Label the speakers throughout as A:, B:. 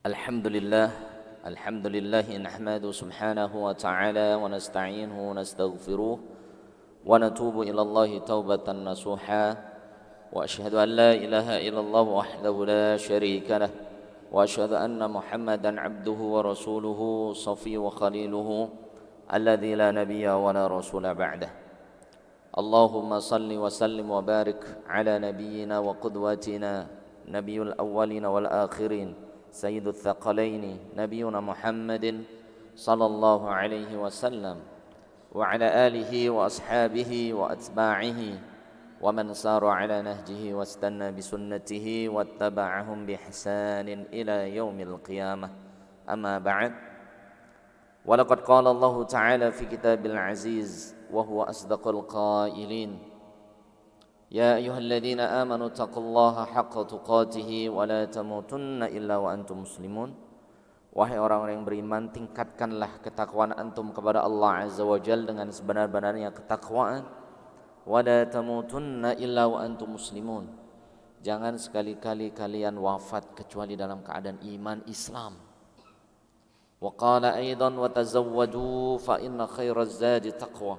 A: Alhamdulillah nahmadu subhanahu wa ta'ala wa nasta'inuhu wa nastaghfiruh wa natubu ilallahi taubatan nasuha wa ashhadu an la ilaha illallah wahdahu la sharika lah wa ashhadu anna muhammadan abduhu wa rasuluhu safiyyuhu wa khaliluhu alladhi la nabiyya wa la rasula ba'dah. Allahumma salli wa sallim wa barik ala nabiyyina wa qudwatina nabiyul awwalina wal akhirin سيد الثقلين نبينا محمد صلى الله عليه وسلم وعلى آله وأصحابه وأتباعه ومن سار على نهجه واستنى بسنته واتبعهم بإحسان إلى يوم القيامة. أما بعد، ولقد قال الله تعالى في كتاب العزيز وهو أصدق القائلين: يا أيها الذين آمنوا اتقوا الله حق تقاته ولا تموتن إلا وأنتم مسلمون. Wahai orang-orang yang beriman, tingkatkanlah ketakwaan antum kepada Allah Azza wa Jalla dengan sebenar-benarnya ketakwaan. Wala tamutunna illa wa antum muslimun. Jangan sekali-kali kalian wafat kecuali dalam keadaan iman Islam. Wa qala aidan wa tazawwadu fa inna khairaz zadi taqwa.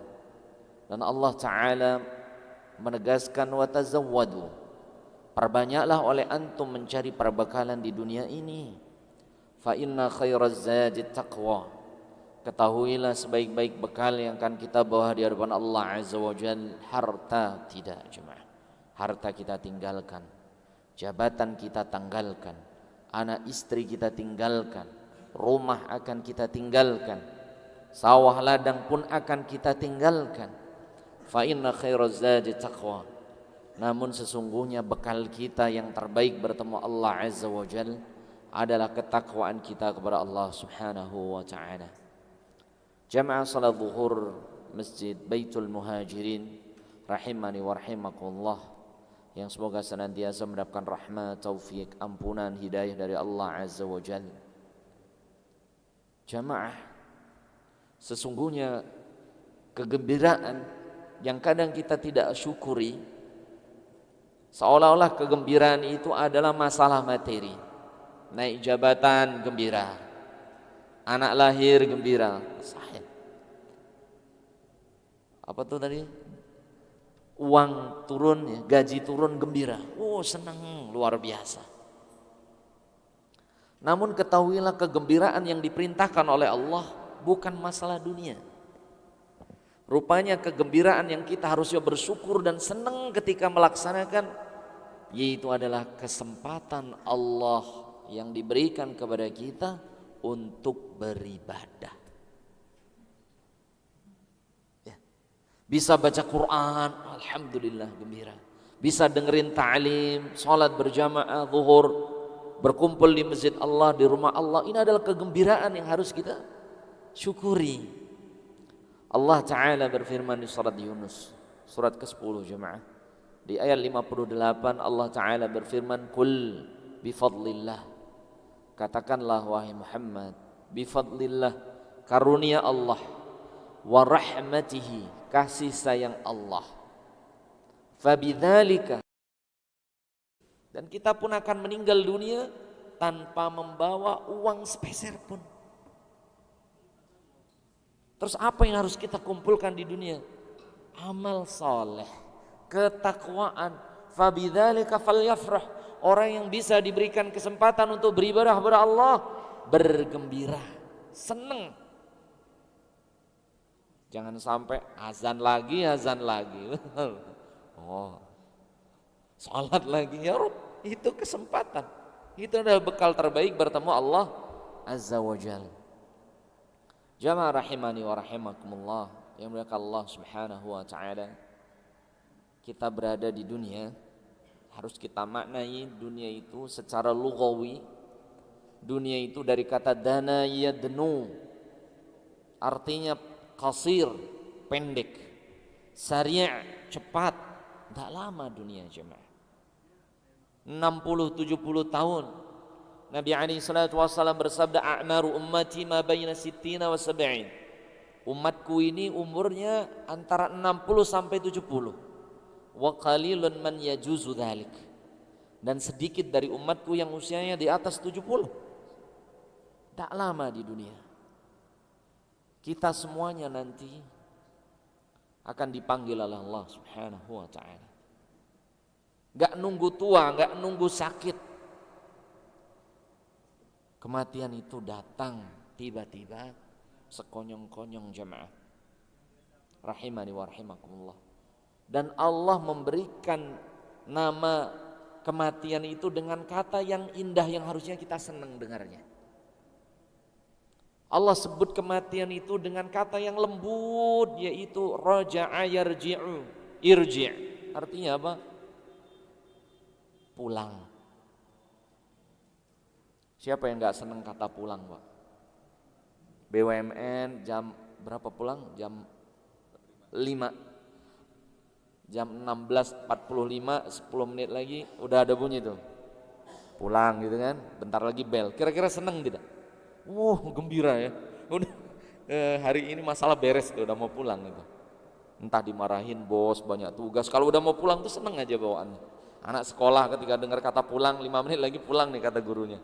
A: Dan Allah Ta'ala menegaskan wa tazawwadu, perbanyaklah oleh antum mencari perbekalan di dunia ini. Fa inna khairaz zadi taqwa, ketahuilah sebaik-baik bekal yang akan kita bawa di hadapan Allah Azza wa Jalla harta tidak, jemaah. Harta kita tinggalkan, jabatan kita tanggalkan, anak istri kita tinggalkan, rumah akan kita tinggalkan, sawah ladang pun akan kita tinggalkan. Fa inna khairaz zadi taqwa. Namun sesungguhnya bekal kita yang terbaik bertemu Allah Azza wa Jalla adalah ketakwaan kita kepada Allah Subhanahu wa ta'ala. Jamaah salat zuhur Masjid Baitul Muhajirin rahimani wa rahimakumullah, yang semoga senantiasa mendapatkan rahmat, taufik, ampunan, hidayah dari Allah Azza wa Jalla. Jamaah, sesungguhnya kegembiraan yang kadang kita tidak syukuri, seolah-olah kegembiraan itu adalah masalah materi. Naik jabatan gembira, anak lahir gembira, sahih. Apa tuh tadi? Uang turun, gaji turun gembira, oh senang luar biasa. Namun ketahuilah kegembiraan yang diperintahkan oleh Allah bukan masalah dunia. Rupanya kegembiraan yang kita harusnya bersyukur dan senang ketika melaksanakan, yaitu adalah kesempatan Allah yang diberikan kepada kita untuk beribadah. Ya. Bisa baca Quran, alhamdulillah gembira. Bisa dengerin ta'lim, sholat berjamaah, zuhur, berkumpul di masjid Allah, di rumah Allah. Ini adalah kegembiraan yang harus kita syukuri. Allah Ta'ala berfirman di surat Yunus, surat ke-10 jemaah, di ayat 58 Allah Ta'ala berfirman, Qul bifadlillah, katakanlah wahai Muhammad, bifadlillah, karunia Allah, wa rahmatihi, kasih sayang Allah, fabidzalika, dan kita pun akan meninggal dunia tanpa membawa uang sepeser pun. Terus apa yang harus kita kumpulkan di dunia? Amal soleh, ketakwaan. Fabidzalika falyafrah. Orang yang bisa diberikan kesempatan untuk beribadah kepada Allah, bergembira, senang. Jangan sampai azan lagi. Oh, salat lagi, ya Rabb, itu kesempatan. Itu adalah bekal terbaik bertemu Allah Azza wa Jalla. Jamaah rahimani wa rahimakumullah, yang mulia Allah Subhanahu wa ta'ala. Kita berada di dunia, harus kita maknai dunia itu secara lughawi. Dunia itu dari kata dana yadnu, artinya qasir, pendek, sari', cepat. Tidak lama dunia jemaah, 60-70 tahun. Nabi SAW bersabda, a'maru ummati ma baina sittina wa sab'in. Umatku ini umurnya antara 60 sampai 70. Wa qalilun man yajuzu dzalik. Dan sedikit dari umatku yang usianya di atas 70. tak lama di dunia. Kita semuanya nanti akan dipanggil oleh Allah Subhanahu wa ta'ala. Gak nunggu tua, gak nunggu sakit. Kematian itu datang tiba-tiba, sekonyong-konyong jemaah. Rahimani wa rahimakumullah. Dan Allah memberikan nama kematian itu dengan kata yang indah yang harusnya kita senang dengarnya. Allah sebut kematian itu dengan kata yang lembut, yaitu raja'a yarji'u, irji'. Artinya apa? Pulang. Siapa yang gak senang kata pulang, Pak? BUMN jam berapa pulang? Jam 5. Jam 16.45, 10 menit lagi udah ada bunyi tuh. Pulang gitu kan, bentar lagi bel. Kira-kira senang tidak? Gembira ya. Udah hari ini masalah beres tuh, udah mau pulang gitu. Entah dimarahin bos, banyak tugas. Kalau udah mau pulang tuh seneng aja bawaannya. Anak sekolah ketika dengar kata pulang, 5 menit lagi pulang nih kata gurunya.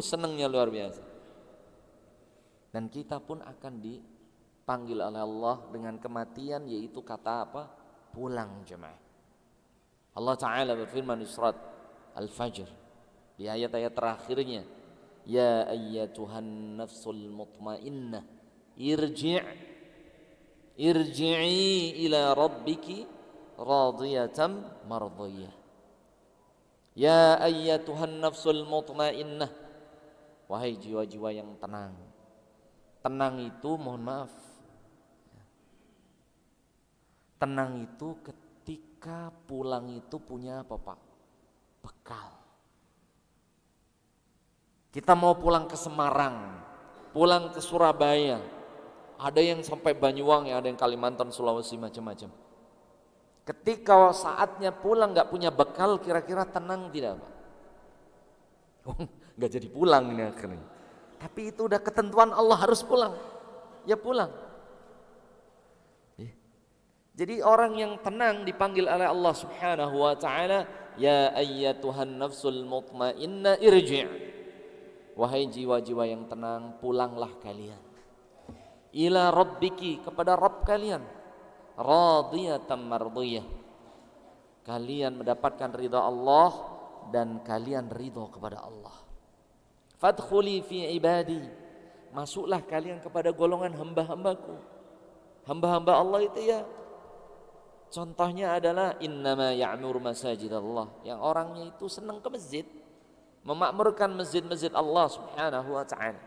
A: Senengnya luar biasa. Dan kita pun akan dipanggil oleh Allah dengan kematian, yaitu kata apa? Pulang jemaah. Allah Ta'ala berfirman di surat Al-Fajr di ayat-ayat terakhirnya, ya ayyatuhan nafsul mutmainnah irji'i ila rabbiki radiyatan mardiyah. Ya ayyatuhan nafsul mutmainnah, wahai jiwa-jiwa yang tenang. Tenang itu, mohon maaf, tenang itu ketika pulang itu punya apa Pak? Bekal. Kita mau pulang ke Semarang, pulang ke Surabaya, ada yang sampai Banyuwangi, ada yang Kalimantan, Sulawesi, macam-macam. Ketika saatnya pulang gak punya bekal, kira-kira tenang tidak Pak? Gak jadi pulang ini akhirnya. Tapi itu udah ketentuan Allah harus pulang, ya pulang. Jadi orang yang tenang dipanggil oleh Allah Subhanahu wa ta'ala, ya ayyatuhan nafsul mutmainnah irji'. Wahai jiwa-jiwa yang tenang, pulanglah kalian. Ila rabbiki, kepada Rabb kalian. Radiyatan mardiyah. Kalian mendapatkan ridha Allah dan kalian ridha kepada Allah. Fadkhuli fi ibadi. Masuklah kalian kepada golongan hamba-hambaku. Hamba-hamba Allah itu ya, contohnya adalah innama ya'mur masajidallah, yang orangnya itu senang ke masjid, memakmurkan masjid-masjid Allah Subhanahu wa ta'ala.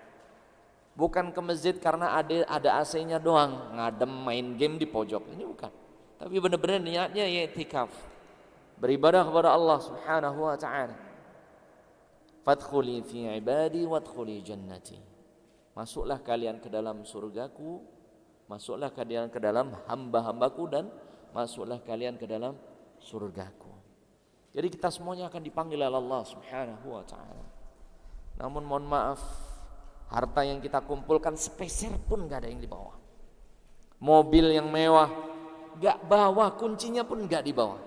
A: Bukan ke masjid karena ada AC-nya doang, ngadem main game di pojok, ini bukan. Tapi benar-benar niatnya ya i'tikaf, beribadah kepada Allah Subhanahu wa ta'ala. Fadkhuli fi ibadi wadkhuli jannati. Masuklah kalian ke dalam surgaku, masuklah kalian ke dalam hamba-hambaku, dan masuklah kalian ke dalam surgaku. Jadi kita semuanya akan dipanggil oleh Allah Subhanahu wa ta'ala. Namun mohon maaf, harta yang kita kumpulkan sepeser pun gak ada yang dibawa. Mobil yang mewah gak bawa, kuncinya pun gak dibawa.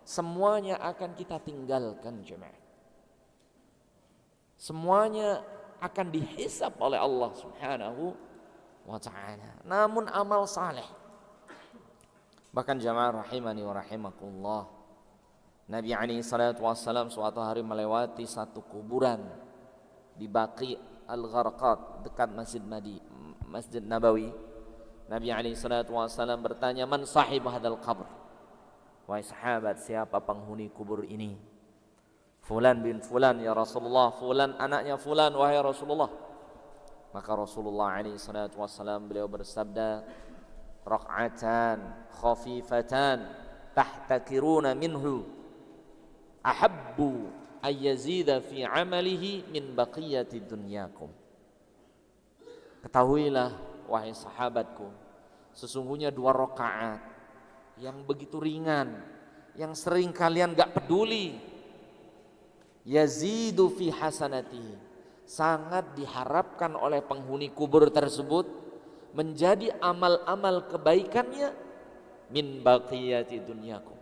A: Semuanya akan kita tinggalkan jemaah. Semuanya akan dihisab oleh Allah Subhanahu wa ta'ala. Namun amal saleh, bahkan jamaah rahimani wa rahimakumullah, Nabi alaihi salatu wassalam suatu hari melewati satu kuburan di Baqi Al-Gharqad dekat Masjid Nabawi. Nabi alaihi salatu wassalam bertanya, man sahib hadal qabr? Wahai sahabat, siapa penghuni kubur ini? Fulan bin Fulan ya Rasulullah. Fulan anaknya Fulan wahai Rasulullah. Maka Rasulullah alaihi salatu wassalam beliau bersabda, rak'atan khafifatan tahtakiruna minhu ahabbu ayyazida fi amalihi min baqiyati dunyakum. Ketahuilah wahai sahabatku, sesungguhnya 2 rakaat yang begitu ringan, yang sering kalian gak peduli, yazidu fi hasanatihi, sangat diharapkan oleh penghuni kubur tersebut menjadi amal-amal kebaikannya min baqiyati dunyakum,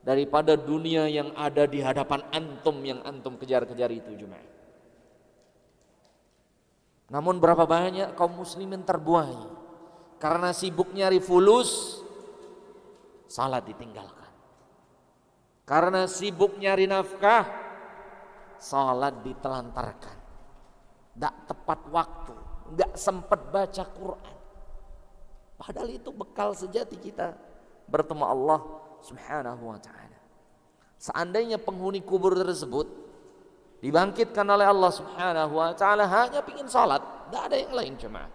A: daripada dunia yang ada di hadapan antum, yang antum kejar-kejar itu jemaah. Namun berapa banyak kaum muslimin terbuai karena sibuk nyari fulus, salat ditinggalkan. Karena sibuk nyari nafkah, salat ditelantarkan. Tidak tepat waktu, tidak sempat baca Quran. Padahal itu bekal sejati kita bertemu Allah Subhanahu wa ta'ala. Seandainya penghuni kubur tersebut dibangkitkan oleh Allah Subhanahu wa ta'ala hanya pingin salat, tidak ada yang lain jemaah.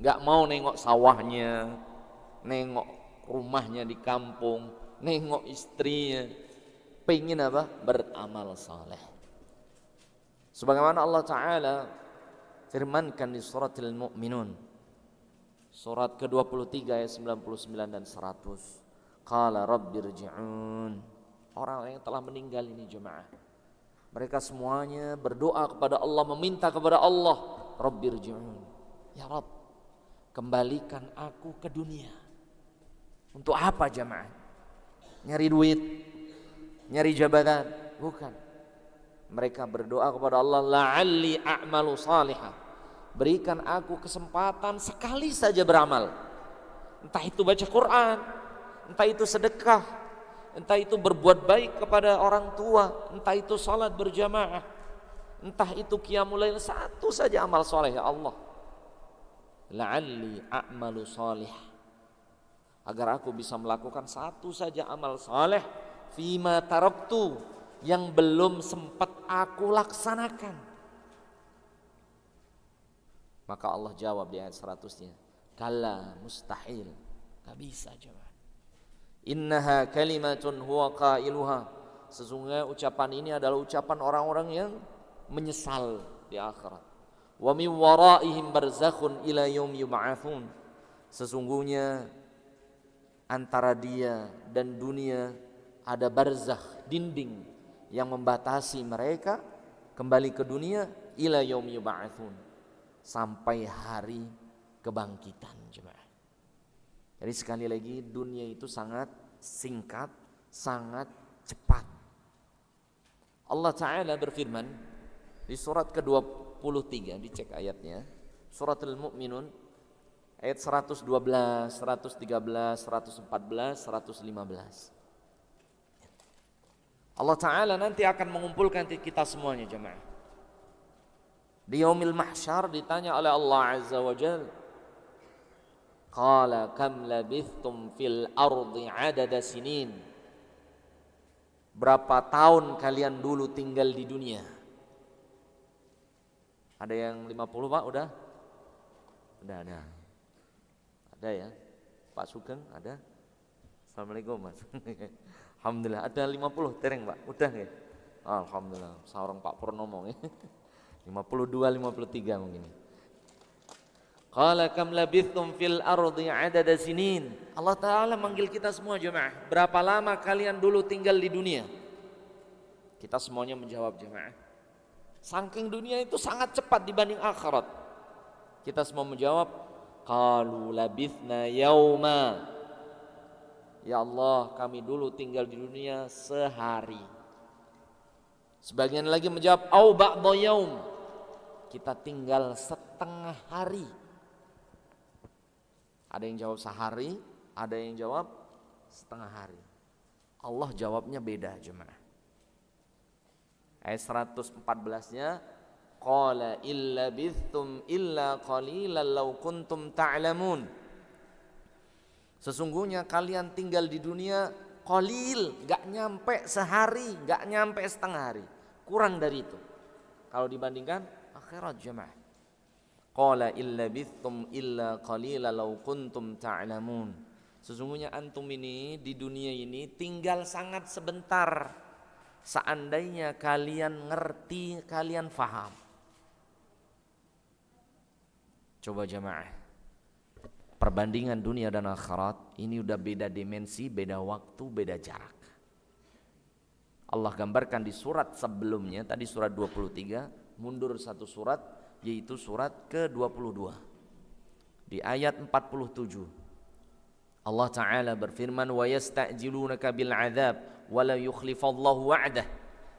A: Enggak mau nengok sawahnya, nengok rumahnya di kampung, nengok istrinya, pingin apa? Beramal saleh. Sebagaimana Allah Ta'ala firmankan di suratul Mu'minun, surat ke-23 ayat 99 dan 100. Qala rabbirji'un. Orang yang telah meninggal ini jemaah, mereka semuanya berdoa kepada Allah, meminta kepada Allah, rabbirji'un. Ya Rabb, kembalikan aku ke dunia. Untuk apa jemaah? Nyari duit, nyari jabatan? Bukan. Mereka berdoa kepada Allah, la'alli a'malu salihah. Berikan aku kesempatan sekali saja beramal. Entah itu baca Quran, entah itu sedekah, entah itu berbuat baik kepada orang tua, entah itu salat berjamaah, entah itu qiyamul lail, satu saja amal saleh ya Allah. La'alli a'malu salihah. Agar aku bisa melakukan satu saja amal saleh fima taraktu, yang belum sempat aku laksanakan. Maka Allah jawab di ayat 100-nya, kalla mustahil, gak bisa jemaah. Innaha kalimatun huwa qailuha. Sesungguhnya ucapan ini adalah ucapan orang-orang yang menyesal di akhirat. Wa min waraihim barzakhun ila yaum yub'atsun. Sesungguhnya antara dia dan dunia ada barzakh, dinding yang membatasi mereka kembali ke dunia, ila yaum yub'atsun, sampai hari kebangkitan jemaah. Jadi sekali lagi, dunia itu sangat singkat, sangat cepat. Allah Ta'ala berfirman di surat ke-23, dicek ayatnya, surat Al-Mu'minun ayat 112, 113, 114, 115. Allah Ta'ala nanti akan mengumpulkan kita semuanya jemaah. Di yaumil mahsyar ditanya oleh Allah Azza wa Jalla, qala kam labithtum fil ardi adada sinin. Berapa tahun kalian dulu tinggal di dunia? Ada yang 50 Pak? Udah ada. Ada ya? Pak Sugeng ada? Assalamualaikum Mas. Alhamdulillah ada 50 tereng Pak. Udah ya? Alhamdulillah. Seorang Pak Purnomo ya. 52 53 mungkin. Qala kam labithtum fil ardi adada sinin. Allah Ta'ala manggil kita semua jemaah, berapa lama kalian dulu tinggal di dunia? Kita semuanya menjawab jemaah, saking dunia itu sangat cepat dibanding akhirat. Kita semua menjawab, qalu labithna yauma. Ya Allah, kami dulu tinggal di dunia sehari. Sebagian lagi menjawab, au ba'dha yaum. Kita tinggal setengah hari. Ada yang jawab sehari, ada yang jawab setengah hari. Allah jawabnya beda jemaah. Ayat 114-nya, qala illa bithtum illa qalilan law kuntum ta'lamun. Sesungguhnya kalian tinggal di dunia qalil, gak nyampe sehari, gak nyampe setengah hari, kurang dari itu kalau dibandingkan akhirat jemaah. Qala illa bithtum illa qalila law kuntum ta'lamun. Sesungguhnya antum ini di dunia ini tinggal sangat sebentar. Seandainya kalian ngerti, kalian faham. Coba jemaah, perbandingan dunia dan akhirat ini udah beda dimensi, beda waktu, beda jarak. Allah gambarkan di surat sebelumnya, tadi surat 23, mundur satu surat, yaitu surat ke-22. Di ayat 47 Allah Ta'ala berfirman, wa yasta'jilunaka bil 'adzab wa la yukhlifallahu wa'dah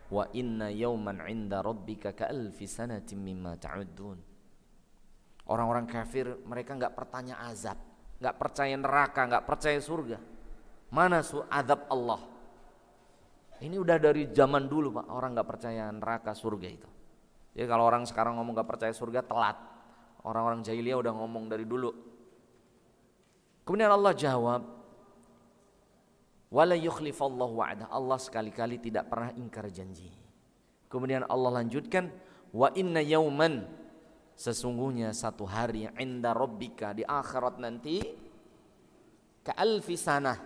A: Wa inna yawman 'inda rabbika ka'alfi sanatin mimma ta'uddun. Orang-orang kafir mereka enggak pertanya azab, enggak percaya neraka, enggak percaya surga. Mana azab Allah? Ini udah dari zaman dulu Pak, orang enggak percaya neraka surga itu. Jadi kalau orang sekarang ngomong enggak percaya surga telat. Orang-orang jahiliyah udah ngomong dari dulu. Kemudian Allah jawab, wala yukhlifallahu wa'dah. Allah sekali-kali tidak pernah ingkar janji. Kemudian Allah lanjutkan, wa inna yauman, sesungguhnya satu hari, inda rabbika, di akhirat nanti, ka'alfi sanah,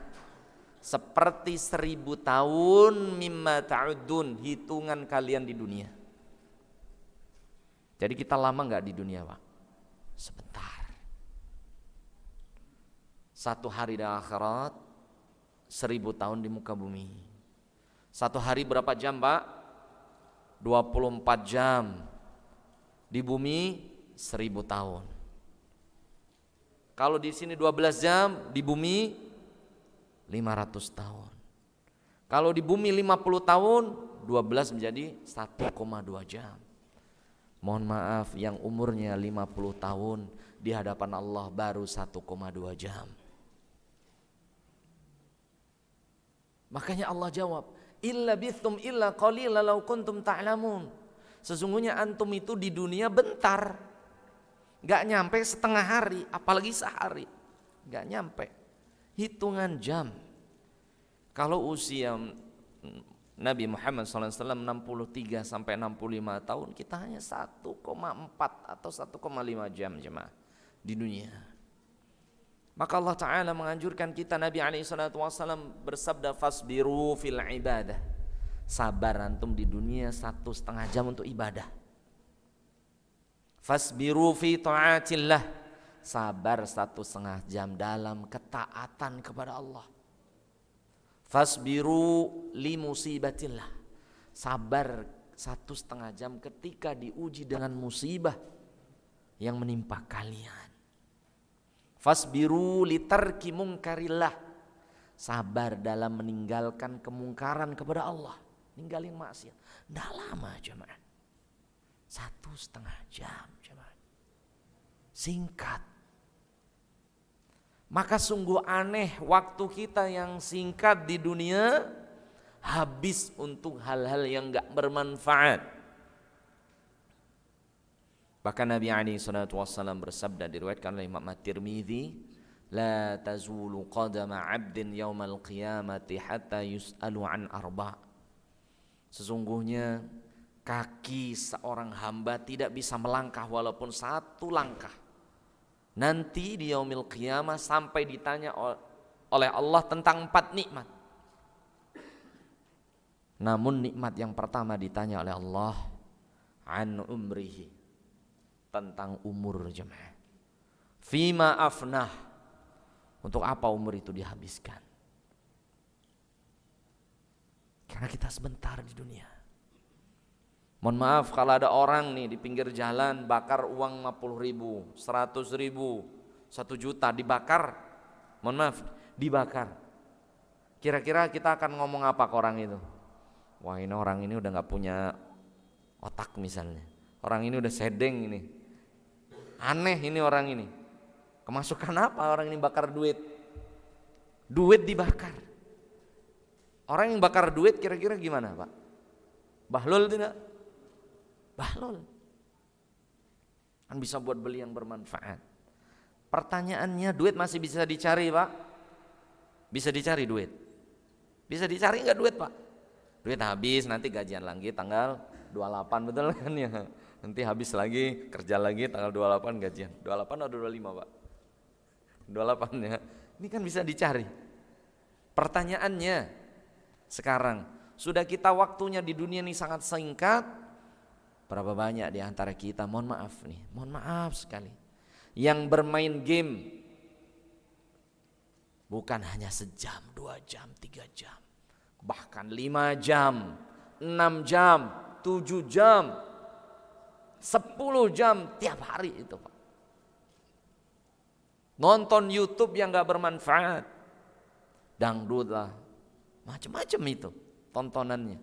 A: seperti 1000 tahun mimma ta'udun, hitungan kalian di dunia. Jadi kita lama enggak di dunia Pak? Sebentar. Satu hari di akhirat 1000 tahun di muka bumi. Satu hari berapa jam Pak? 24 jam. Di bumi 1000 tahun. Kalau di sini 12 jam, di bumi 500 tahun. Kalau di bumi 50 tahun, 12 menjadi 1,2 jam. Mohon maaf, yang umurnya 50 tahun di hadapan Allah baru 1,2 jam. Makanya Allah jawab, illa bithum illa qalila law kuntum ta'lamun. Sesungguhnya antum itu di dunia bentar, gak nyampe setengah hari, apalagi sehari, gak nyampe, hitungan jam. Kalau usia Nabi Muhammad SAW 63 sampai 65 tahun, kita hanya 1,4 atau 1,5 jam jemaah di dunia. Maka Allah Ta'ala menganjurkan kita, Nabi SAW bersabda, fasbiru fil ibadah. Sabar antum di dunia 1,5 jam untuk ibadah. Fasbiru fi ta'atillah. Sabar 1,5 jam dalam ketaatan kepada Allah. Fasbiru li musibatillah. Sabar 1,5 jam ketika diuji dengan musibah yang menimpa kalian. Fasbiru li tarki munkarillah. Sabar dalam meninggalkan kemungkaran kepada Allah, ninggalin maksiat. Nggak lama jemaah, 1,5 jam jemaah, singkat. Maka sungguh aneh waktu kita yang singkat di dunia habis untuk hal-hal yang gak bermanfaat. Bahkan Nabi SAW bersabda, diriwayatkan oleh Imam At-Tirmidzi, la tazulu qadama 'abdin yaumal qiyamati hatta yus'alu an arba'. Sesungguhnya kaki seorang hamba tidak bisa melangkah walaupun 1 langkah nanti di yaumil qiyamah sampai ditanya oleh Allah tentang 4 nikmat. Namun nikmat yang pertama ditanya oleh Allah, an umrihi, tentang umur jemaah. Fima afnah, untuk apa umur itu dihabiskan? Karena kita sebentar di dunia. Mohon maaf kalau ada orang nih di pinggir jalan bakar uang 50.000, 100.000, 1 juta dibakar. Mohon maaf, dibakar. Kira-kira kita akan ngomong apa ke orang itu? Wah, ini orang ini udah gak punya otak misalnya. Orang ini udah sedeng ini. Aneh ini orang ini. Kemasukan apa orang ini bakar duit? Duit dibakar. Orang yang bakar duit kira-kira gimana Pak? Bahlul tidak? Bahlul. Kan bisa buat beli yang bermanfaat. Pertanyaannya, duit masih bisa dicari Pak? Bisa dicari duit? Bisa dicari enggak duit Pak? Duit habis, nanti gajian lagi tanggal 28, betul kan ya? Nanti habis lagi, kerja lagi tanggal 28 gajian. 28 atau 25 Pak? 28 ya. Ini kan bisa dicari. Pertanyaannya sekarang, sudah kita waktunya di dunia ini sangat singkat. Berapa banyak di antara kita, mohon maaf nih, mohon maaf sekali, yang bermain game bukan hanya sejam, 2 jam, 3 jam, bahkan 5 jam, 6 jam, 7 jam, 10 jam tiap hari itu Pak. Nonton YouTube yang gak bermanfaat, dangdut lah, macam-macam itu tontonannya.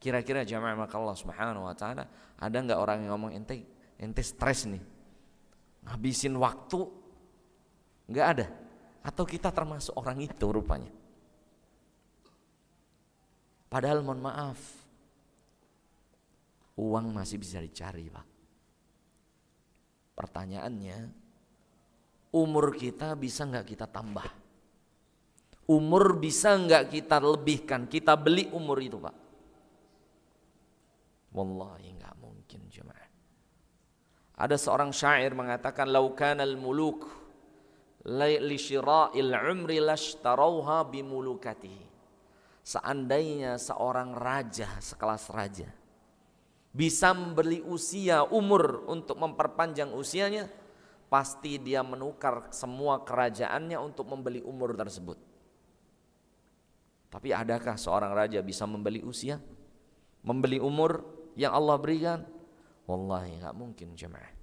A: Kira-kira jamaah maka Allah Subhanahu wa taala, ada enggak orang yang ngomong ente stres nih, ngabisin waktu? Enggak ada. Atau kita termasuk orang itu rupanya. Padahal mohon maaf, uang masih bisa dicari, Pak. Pertanyaannya, umur kita bisa enggak kita tambah? Umur bisa enggak kita lebihkan? Kita beli umur itu, Pak. Wallahi enggak mungkin jemaah. Ada seorang syair mengatakan, "Lau kana al-muluk li syira'il umri lashtarauha bimulukatihi." Seandainya seorang raja, sekelas raja, bisa membeli usia, umur untuk memperpanjang usianya, pasti dia menukar semua kerajaannya untuk membeli umur tersebut. Tapi adakah seorang raja bisa membeli usia, membeli umur yang Allah berikan? Wallahi enggak mungkin jemaah.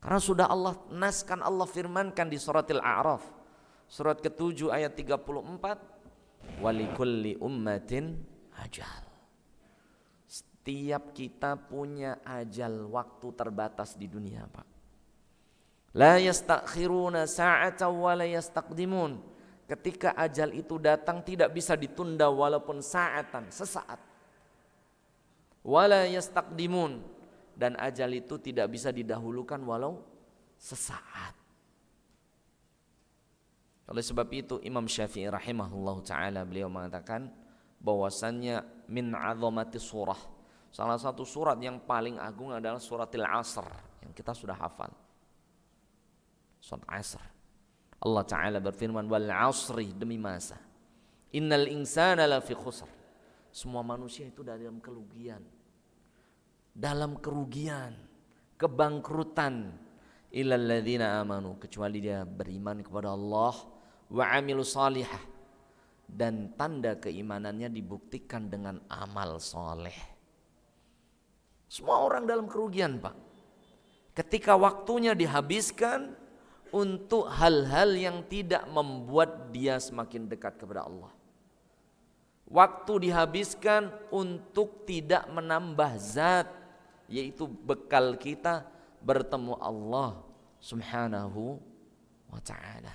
A: Karena sudah Allah naskan, Allah firmankan di suratil A'raf, surat ke-7 ayat 34, walikulli ummatin ajal. Setiap kita punya ajal, waktu terbatas di dunia, Pak. La yastakhiruna sa'atan wa la yastaqdimun. Ketika ajal itu datang tidak bisa ditunda walaupun sa'atan, sesaat. Wala yastaqdimun, dan ajal itu tidak bisa didahulukan walau sesaat. Oleh sebab itu Imam Syafi'i rahimahullahu ta'ala, beliau mengatakan bahwasannya min azamati surah, salah satu surat yang paling agung adalah suratil Asr yang kita sudah hafal. Surat Asr. Allah Ta'ala berfirman, wal asri, demi masa, innal insana lafi khusr. Semua manusia itu dalam kerugian, kebangkrutan, illal ladzina amanu, kecuali dia beriman kepada Allah, wa amilu salihah, dan tanda keimanannya dibuktikan dengan amal soleh. Semua orang dalam kerugian, Pak. Ketika waktunya dihabiskan untuk hal-hal yang tidak membuat dia semakin dekat kepada Allah. Waktu dihabiskan untuk tidak menambah zat, yaitu bekal kita bertemu Allah Subhanahu wa ta'ala.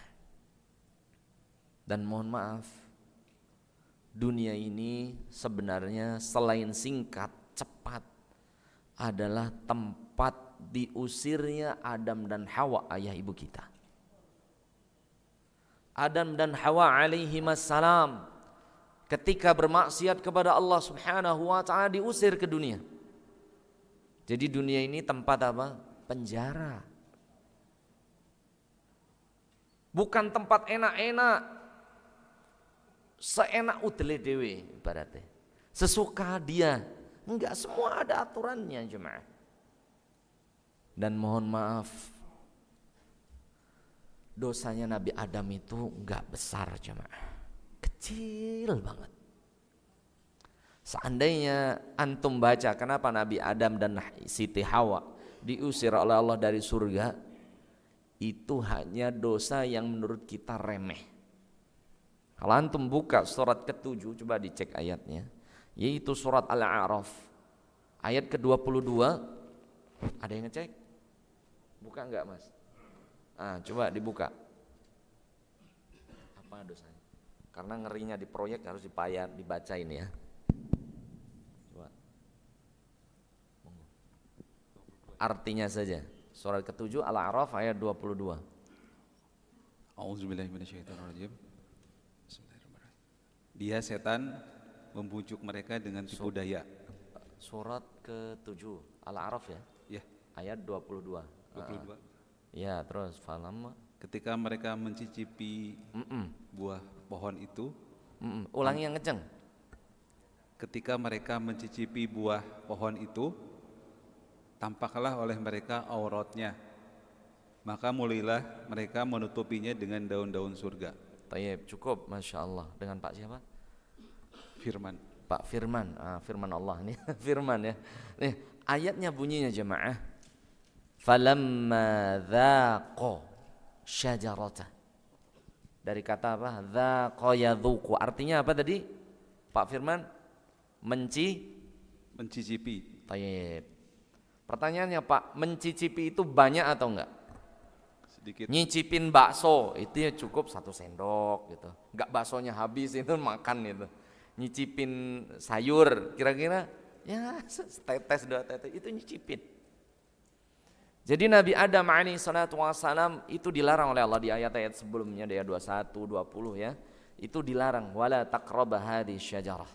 A: Dan mohon maaf, dunia ini sebenarnya selain singkat, cepat, adalah tempat diusirnya Adam dan Hawa, ayah ibu kita. Adam dan Hawa alaihimassalam ketika bermaksiat kepada Allah Subhanahu wa ta'ala diusir ke dunia. Jadi dunia ini tempat apa? Penjara. Bukan tempat enak-enak, seenak udele dewe ibaratnya, sesuka dia. Enggak, semua ada aturannya jemaah. Dan mohon maaf, dosanya Nabi Adam itu enggak besar jemaah, kecil banget. Seandainya antum baca kenapa Nabi Adam dan Siti Hawa diusir oleh Allah dari surga, itu hanya dosa yang menurut kita remeh. Kalau antum buka surat ke-7, coba dicek ayatnya, yaitu surat Al-A'raf ayat ke-22. Ada yang ngecek? Buka enggak, Mas? Coba dibuka. Apa dosanya? Karena ngerinya di proyek harus dibacain ya. Coba. Artinya saja. Surat ke-7 Al-A'raf ayat 22.
B: A'udzubillahi minasyaitonirrajim. Bismillahirrahmanirrahim. Dia setan membujuk mereka dengan tipu daya.
A: Surat ke-7 Al-A'raf ya?
B: Ya.
A: Ayat 22. Ya, terus falamma,
B: ketika mereka mencicipi buah pohon itu.
A: Ulangi yang kenceng.
B: Ketika mereka mencicipi buah pohon itu, tampaklah oleh mereka auratnya. Maka mulailah mereka menutupinya dengan daun-daun surga.
A: Tayyib, cukup, Masya Allah. Dengan Pak siapa?
B: Firman.
A: Pak Firman. Firman Allah nih. Firman ya. Nih, ayatnya bunyinya jemaah, falamma dhaqa syajarata. Dari kata apa? Dhaqa yadhuqu. Artinya apa tadi? Pak Firman,
B: Mencicipi.
C: Tayyib. Pertanyaannya Pak, mencicipi itu banyak atau enggak?
B: Sedikit.
C: Nyicipin bakso itu ya cukup 1 sendok gitu. Enggak baksonya habis itu makan itu. Nyicipin sayur kira-kira ya setetes 2 tetes itu nyicipin. Jadi Nabi Adam alaihi salatu wassalam itu dilarang oleh Allah di ayat-ayat sebelumnya, di ayat 21, 20 ya. Itu dilarang, wala taqraba hadhihi syajarah.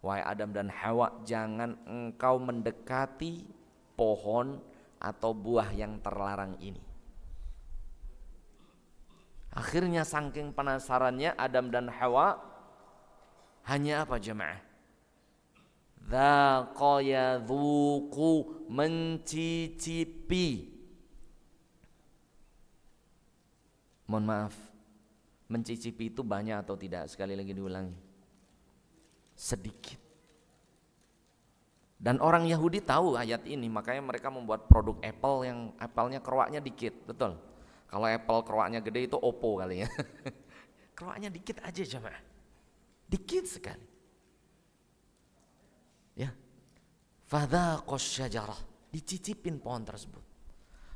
C: Wahai Adam dan Hawa, jangan engkau mendekati pohon atau buah yang terlarang ini. Akhirnya saking penasarannya Adam dan Hawa hanya apa jemaah? Dzaqa yadzuqu, mencicipi. Mohon maaf, mencicipi itu banyak atau tidak? Sekali lagi diulangi, sedikit. Dan orang Yahudi tahu ayat ini, makanya mereka membuat produk Apple yang Apple-nya keruaknya dikit, betul. Kalau Apple keruaknya gede itu Oppo kali ya. Keruaknya dikit aja jemaah, dikit sekali. Ya, fadzaqash syajarah, dicicipin pohon tersebut.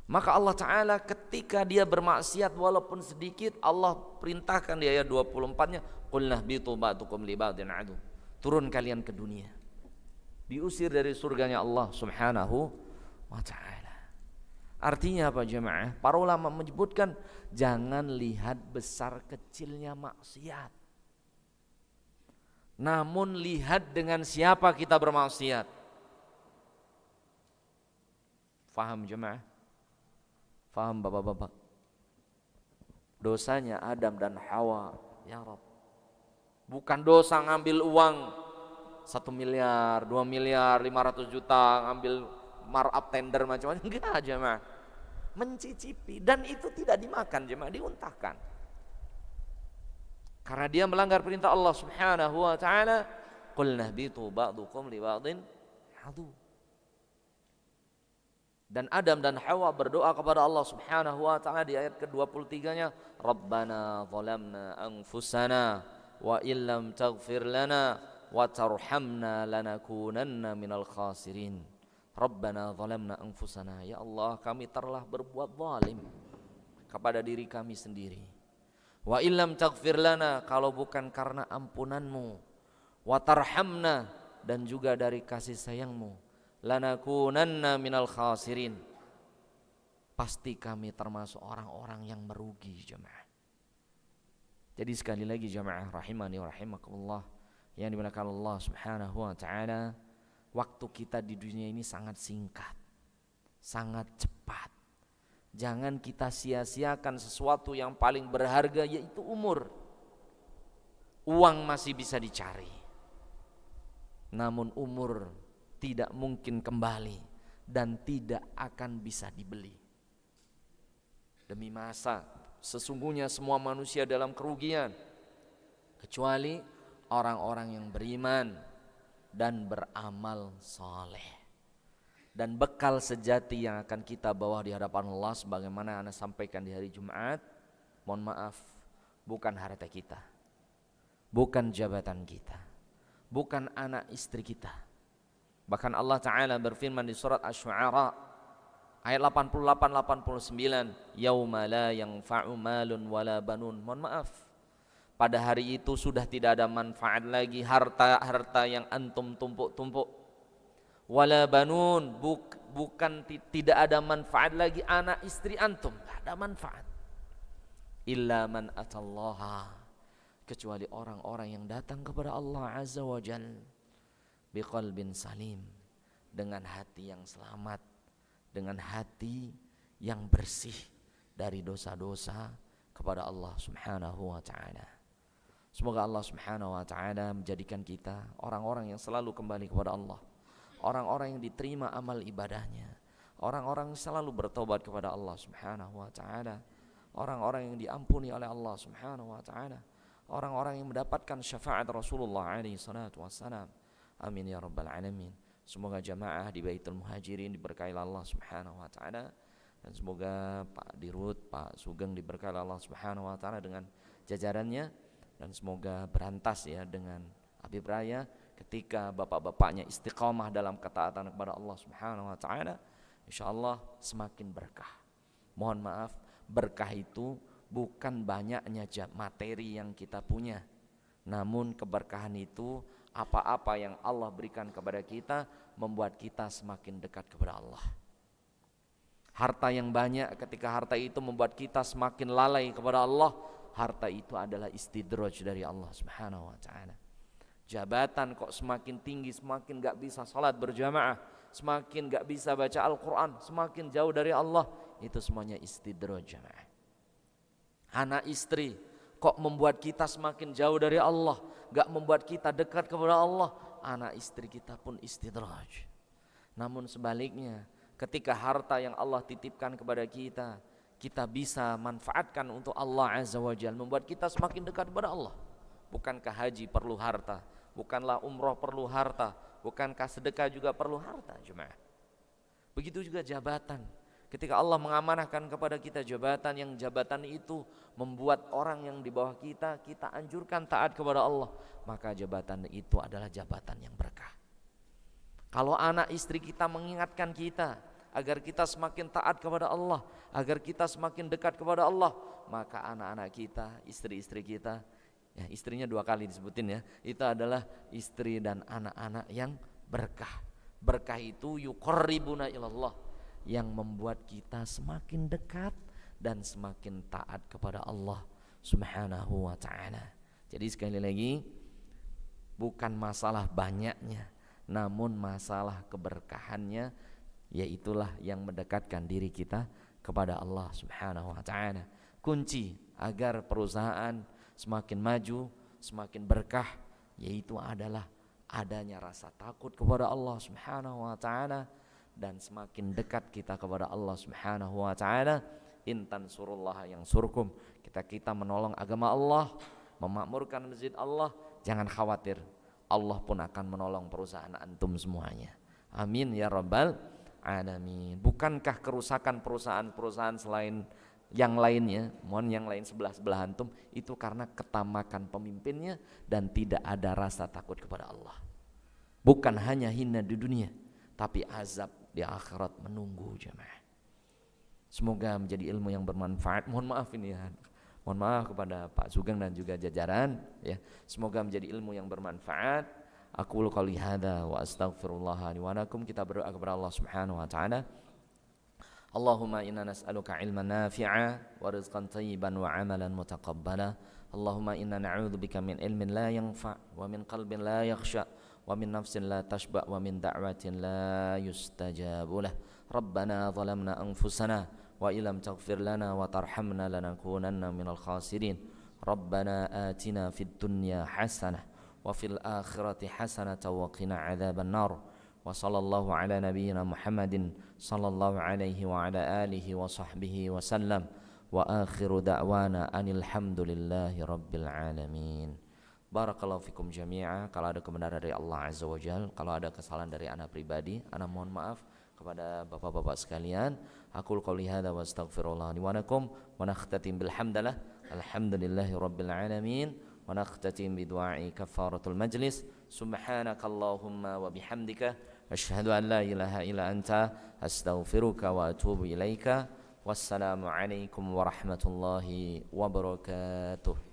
C: Maka Allah Ta'ala ketika dia bermaksiat walaupun sedikit, Allah perintahkan di ayat 24-nya, qulna bitu ba'dukum li ba'din adu, turun kalian ke dunia. Diusir dari surganya Allah Subhanahu wa Ta'ala. Artinya apa jemaah? Para ulama menyebutkan jangan lihat besar kecilnya maksiat, namun lihat dengan siapa kita bermaksiat. Faham jemaah? Faham bapak-bapak? Dosanya Adam dan Hawa, ya Rabb, bukan dosa ngambil uang 1 miliar, 2 miliar, 500 juta, ngambil markup tender macam-macam, enggak jemaah. Mencicipi, dan itu tidak dimakan jemaah, diuntahkan. Karena dia melanggar perintah Allah Subhanahu wa Ta'ala, qul nahbitu ba'dukum li ba'din adu. Dan Adam dan Hawa berdoa kepada Allah Subhanahu wa Ta'ala di ayat ke-23-nya, Rabbana zalamna anfusana wa illam taghfir lana wa tarhamna lanakunanna minal khasirin. Rabbana zalamna anfusana, ya Allah kami telah berbuat zalim kepada diri kami sendiri. Wa illam taghfir lana, kalau bukan karena ampunanmu, wa tarhamna, dan juga dari kasih sayangmu, lanakunanna minal khasirin, pasti kami termasuk orang-orang yang merugi jemaah. Jadi sekali lagi jemaah rahimani wa rahimakumullah yang dimuliakan Allah Subhanahu wa Ta'ala, waktu kita di dunia ini sangat singkat, sangat cepat. Jangan kita sia-siakan sesuatu yang paling berharga, yaitu umur. Uang masih bisa dicari, namun umur tidak mungkin kembali dan tidak akan bisa dibeli. Demi masa, sesungguhnya semua manusia dalam kerugian, kecuali orang-orang yang beriman dan beramal saleh. Dan bekal sejati yang akan kita bawa di hadapan Allah, sebagaimana Anda sampaikan di hari Jumat, mohon maaf, bukan harta kita, bukan jabatan kita, bukan anak istri kita. Bahkan Allah Ta'ala berfirman di surat Asy-Syu'ara ayat 88-89, yauma la yanfa'u malun wala banun. Mohon maaf, pada hari itu sudah tidak ada manfaat lagi harta yang antum tumpuk-tumpuk. Wala banun, bukan tidak ada manfaat lagi anak istri antum, tidak ada manfaat. Illa man atallaha, kecuali orang-orang yang datang kepada Allah Azza wa Jal biqalbin salim, dengan hati yang selamat, dengan hati yang bersih dari dosa-dosa, kepada Allah Subhanahu wa Ta'ala. Semoga Allah Subhanahu wa Ta'ala menjadikan kita orang-orang yang selalu kembali kepada Allah, orang-orang yang diterima amal ibadahnya, orang-orang yang selalu bertobat kepada Allah Subhanahu wa Ta'ala, orang-orang yang diampuni oleh Allah Subhanahu wa Ta'ala, orang-orang yang mendapatkan syafaat Rasulullah alaihi salatu wassalam. Amin ya rabbal alamin. Semoga jamaah di Baitul Muhajirin diberkahi Allah Subhanahu wa Ta'ala, dan semoga Pak Dirut, Pak Sugeng diberkahi Allah Subhanahu wa Ta'ala dengan jajarannya, dan semoga berantas ya dengan Habib Raya ketika bapak-bapaknya istiqamah dalam ketaatan kepada Allah Subhanahu wa taala, insyaallah semakin berkah. Mohon maaf, berkah itu bukan banyaknya materi yang kita punya, namun keberkahan itu apa-apa yang Allah berikan kepada kita membuat kita semakin dekat kepada Allah. Harta yang banyak, ketika harta itu membuat kita semakin lalai kepada Allah, harta itu adalah istidraj dari Allah Subhanahu wa taala. Jabatan kok semakin tinggi, semakin gak bisa salat berjamaah, semakin gak bisa baca Al-Quran, semakin jauh dari Allah, itu semuanya istidraj jamaah. Anak istri kok membuat kita semakin jauh dari Allah, gak membuat kita dekat kepada Allah, anak istri kita pun istidraj. Namun sebaliknya, ketika harta yang Allah titipkan kepada kita, kita bisa manfaatkan untuk Allah Azza wa Jalla, membuat kita semakin dekat kepada Allah. Bukankah haji perlu harta? Bukanlah umroh perlu harta? Bukankah sedekah juga perlu harta, jemaah? Begitu juga jabatan. Ketika Allah mengamanahkan kepada kita jabatan, yang jabatan itu membuat orang yang di bawah kita anjurkan taat kepada Allah, maka jabatan itu adalah jabatan yang berkah. Kalau anak istri kita mengingatkan kita agar kita semakin taat kepada Allah, agar kita semakin dekat kepada Allah, maka anak-anak kita, istri-istri kita, ya istrinya 2 kali disebutin ya, itu adalah istri dan anak-anak yang berkah. Berkah itu yuqarribuna ilallah, yang membuat kita semakin dekat dan semakin taat kepada Allah Subhanahu wa ta'ala. Jadi sekali lagi, bukan masalah banyaknya, namun masalah keberkahannya, yaitulah yang mendekatkan diri kita kepada Allah Subhanahu wa ta'ala. Kunci agar perusahaan semakin maju, semakin berkah, yaitu adalah adanya rasa takut kepada Allah Subhanahu wa ta'ala, dan semakin dekat kita kepada Allah Subhanahu wa ta'ala. Intan surullah yang surkum, kita menolong agama Allah, memakmurkan masjid Allah, jangan khawatir, Allah pun akan menolong perusahaan antum semuanya. Amin ya rabbal alamin. Bukankah kerusakan perusahaan-perusahaan selain yang lainnya, mohon yang lain sebelah antum, itu karena ketamakan pemimpinnya dan tidak ada rasa takut kepada Allah. Bukan hanya hina di dunia, tapi azab di akhirat menunggu jemaah. Semoga menjadi ilmu yang bermanfaat. Mohon maaf ini ya, mohon maaf kepada Pak Sugeng dan juga jajaran ya. Semoga menjadi ilmu yang bermanfaat. Aku qouli hadza wa astaghfirullah li wa lakum. Kita berdoa kepada Allah Subhanahu wa taala. Allahumma inna nas'aluka ilman nafi'a wa rizqan thayyiban wa amalan mutaqabbala. Allahumma inna na'udzubika min ilmin la yanfa' wa min qalbin la yakhsha wa min nafsin la tashba' wa min da'watin la yustajabu lah. Rabbana zalamna anfusana wa illam taghfir lana wa tarhamna lanakunanna minal khasirin. Rabbana atina fid dunya hasanah wa fil akhirati hasanah wa qina adzaban nar. Wa sallallahu ala nabiyyina Muhammadin sallallahu alaihi wa ala alihi wa sahbihi wa sallam. Wa akhiru da'wana anil hamdulillahi rabbil alamin. Barakallahu fikum jami'a. Kalau ada kebenaran dari Allah Azza wa Jalla, kalau ada kesalahan dari anak pribadi, anak mohon maaf kepada bapak-bapak sekalian. Aqul qouli hadza wa astaghfirullah li wa lakum wa nakhtatim bil hamdalah alhamdulillahi rabbil alamin wa nakhtatim bi du'ai kafaratul majlis. Subhanakallahumma wa bihamdika asyhadu an la ilaha illa anta astaghfiruka wa atubu ilaika. Wassalamu alaikum warahmatullahi wabarakatuh.